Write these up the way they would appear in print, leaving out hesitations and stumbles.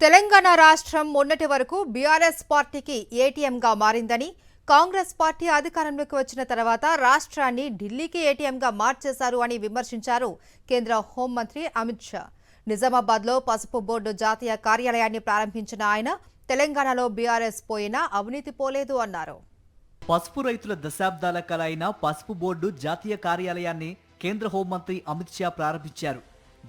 తెలంగాణ రాష్ట్రం మొన్నటి వరకు బీఆర్ఎస్ పార్టీకి ఏటీఎంగా మారిందని, కాంగ్రెస్ పార్టీ అధికారంలోకి వచ్చిన తర్వాత రాష్ట్రాన్ని ఢిల్లీకి ఏటీఎంగా మార్చేశారు అని విమర్శించారు కేంద్ర హోంమంత్రి అమిత్ షా. నిజామాబాద్లో పసుపు బోర్డు జాతీయ కార్యాలయాన్ని ప్రారంభించిన ఆయన తెలంగాణలో బీఆర్ఎస్ పోయినా అవినీతి పోలేదు అన్నారు. పసుపు రైతుల దశాబ్దాల కల అయిన పసుపు బోర్డు జాతీయ కార్యాలయాన్ని కేంద్ర హోంమంత్రి అమిత్ షా ప్రారంభించారు.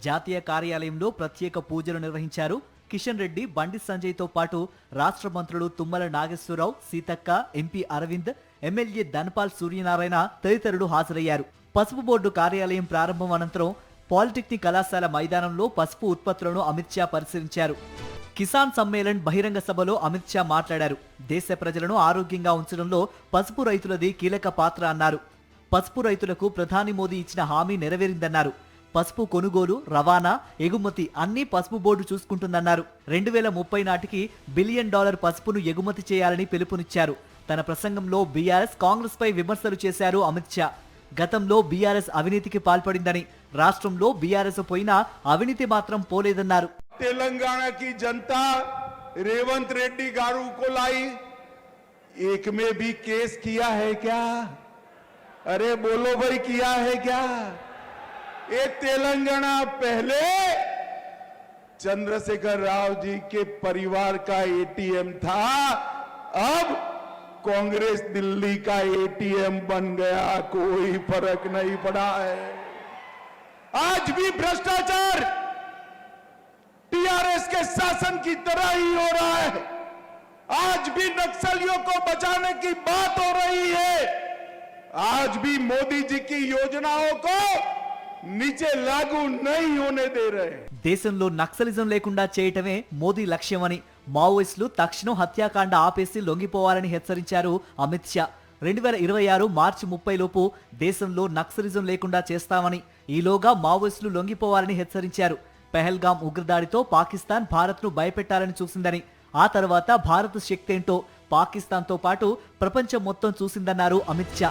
జాతీయ కార్యాలయంలో ప్రత్యేక పూజలు నిర్వహించారు. కిషన్ రెడ్డి, బండి సంజయ్తో పాటు రాష్ట్ర మంత్రులు తుమ్మల నాగేశ్వరరావు, సీతక్క, ఎంపీ అరవింద్, ఎమ్మెల్యే ధనపాల్ సూర్యనారాయణ తదితరులు హాజరయ్యారు. పసుపు బోర్డు కార్యాలయం ప్రారంభం అనంతరం పాలిటెక్నిక్ కళాశాల మైదానంలో పసుపు ఉత్పత్తులను అమిత్ షా పరిశీలించారు. కిసాన్ సమ్మేళన్ బహిరంగ సభలో అమిత్ షా మాట్లాడారు. దేశ ప్రజలను ఆరోగ్యంగా ఉంచడంలో పసుపు రైతులది కీలక పాత్ర అన్నారు. పసుపు రైతులకు ప్రధాని మోదీ ఇచ్చిన హామీ నెరవేరిందన్నారు. పసుపు కొనుగోలు, రవాణా, ఎగుమతి అన్నీ పసుపు బోర్డు చూసుకుంటుందన్నారు. 2030 నాటికి $1 బిలియన్ పసుపును ఎగుమతి చేయాలని పిలుపునిచ్చారు. తన ప్రసంగంలో బీఆర్ఎస్, కాంగ్రెస్ పై విమర్శలు చేశారు అమిత్ షా. గతంలో బీఆర్ఎస్ అవినీతికి పాల్పడిందని, రాష్ట్రంలో బీఆర్ఎస్ పోయినా అవినీతి మాత్రం పోలేదన్నారు. తెలంగాణ की जनता रेवंत रेड्डी गारू को लाई, एक में भी केस किया है क्या? अरे बोलो भाई, किया है क्या? ये तेलंगाना पहले चंद्रशेखर राव जी के परिवार का एटीएम था, अब कांग्रेस दिल्ली का एटीएम बन गया. कोई फर्क नहीं पड़ा है. आज भी भ्रष्टाचार टीआरएस के शासन की तरह ही हो रहा है. आज भी नक्सलियों को बचाने की बात हो रही है. आज भी मोदी जी की योजनाओं को नीचे लागू नहीं होने दे रहे. దేశంలో నక్సలిజం లేకుండా చేయటమే మోదీ లక్ష్యమని, మావోయిస్టులు తక్షణం హత్యాకాండ ఆపేసి లొంగిపోవాలని హెచ్చరించారు అమిత్ షా. 2026 మార్చి 30 లోపు దేశంలో నక్సలిజం లేకుండా చేస్తామని, ఈలోగా మావోయిస్టులు లొంగిపోవాలని హెచ్చరించారు. పెహల్గాం ఉగ్రదాడితో పాకిస్తాన్ భారత్ను భయపెట్టాలని చూసిందని, ఆ తర్వాత భారత్ శక్తేంటో పాకిస్తాన్తో పాటు ప్రపంచం మొత్తం చూసిందన్నారు అమిత్ షా.